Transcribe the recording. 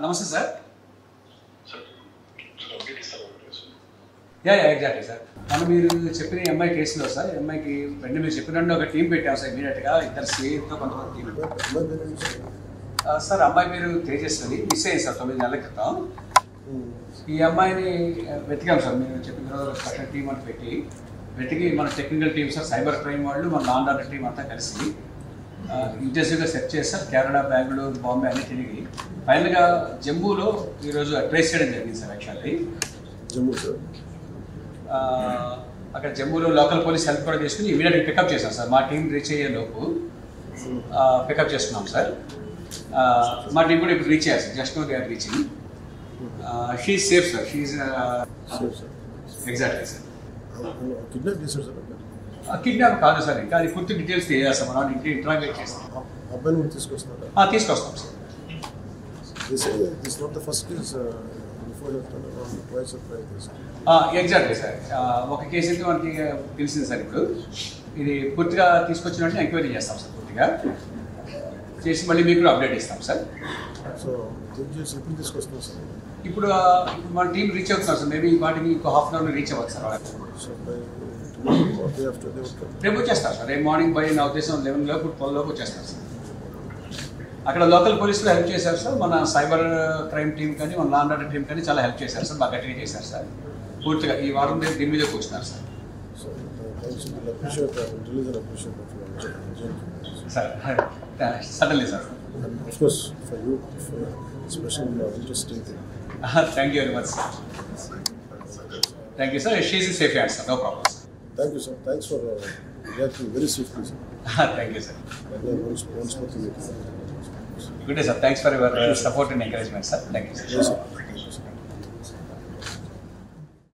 నమస్తే sir. Exactly sir. మనం మీరు చెప్పిన ఎంఐ కేసులో సార్, ఎంఐకి వెంటనే మీరు చెప్పినట్టు ఒక టీం పెట్టాం సార్. ఇమీడియట్గా ఇద్దరు సిఐతో కొంతమంది టీం సార్. అమ్మాయి మీరు తేజస్వని మిస్ అయ్యింది సార్ 9 నెలల క్రితం. ఈ అమ్మాయిని వెతికాం సార్. మీరు చెప్పిన తర్వాత స్పెషల్ టీం అని వెతికి మన technical team sir, cyber crime వాళ్ళు, మన లా అండ్ ఆర్డర్ టీం అంతా కలిసి ఇంటెన్సివ్గా సెర్చ్ చేస్తారు. కేరళ, బెంగళూరు, బాంబే అన్ని తిరిగి ఫైనల్గా జమ్మూలో ఈరోజు ట్రేస్ చేయడం జరిగింది సార్. యాక్చువల్లీ జమ్మూ సార్, అక్కడ జమ్మూలో లోకల్ పోలీస్ హెల్ప్ కూడా చేసుకుని ఇమీడియట్గా పికప్ చేశాం సార్. మా టీం రీచ్ అయ్యే లోపు పికప్ చేసుకున్నాం సార్. మా టీం కూడా ఇప్పుడు రీచ్ అయ్యారు sir. Just no they are reaching. She safe sir. She exactly sir. Kidnap చేశారు సార్? కిడ్నాప్ కాదు సార్, ఇంకా అది పూర్తి డీటెయిల్స్ తెలియజేస్తాం. మనం ఇంటరాగేట్ చేస్తాం. అబ్బాయిని కూడా తీసుకొస్తారా? తీసుకొస్తాం సార్. Exactly sir. ఒక కేసు అయితే మనకి తెలిసింది సార్. ఇప్పుడు ఇది పూర్తిగా తీసుకొచ్చినట్టు ఎంక్వైరీ చేస్తాం సార్. పూర్తిగా చేసి మళ్ళీ మీకు కూడా అప్డేట్ ఇస్తాం సార్. సో ఎప్పుడు తీసుకొస్తాం సార్? ఇప్పుడు మన టీం రీచ్ అవుతున్నారు సార్. మేబీ వాటికి ఇంకో హాఫ్ అన్ అవర్లో రీచ్ అవ్వచ్చు సార్. రేపు వచ్చేస్తారు సార్. రేపు మార్నింగ్ బై నా ఉద్దేశం 11 లోపు 12 లోపు వచ్చేస్తారు సార్. అక్కడ లోకల్ పోలీసులు హెల్ప్ చేశారు సార్. మన సైబర్ క్రైమ్ టీం కానీ, మన లా అండ్ ఆర్డర్ టీం కానీ చాలా హెల్ప్ చేశారు సార్. బాగా గట్టిగా చేశారు సార్. పూర్తిగా ఈ వారం దీని మీద కూర్చున్నారు sir. Sir suddenly sir. Thank you very much sir. Thank you sir. She is safe hand sir. No problem sir. Thank you, sir. Thanks for reacting very swiftly, sir. Thank you, sir. Good day, sir. Thanks for your support and encouragement, sir. Thank you, sir. Yes, sir.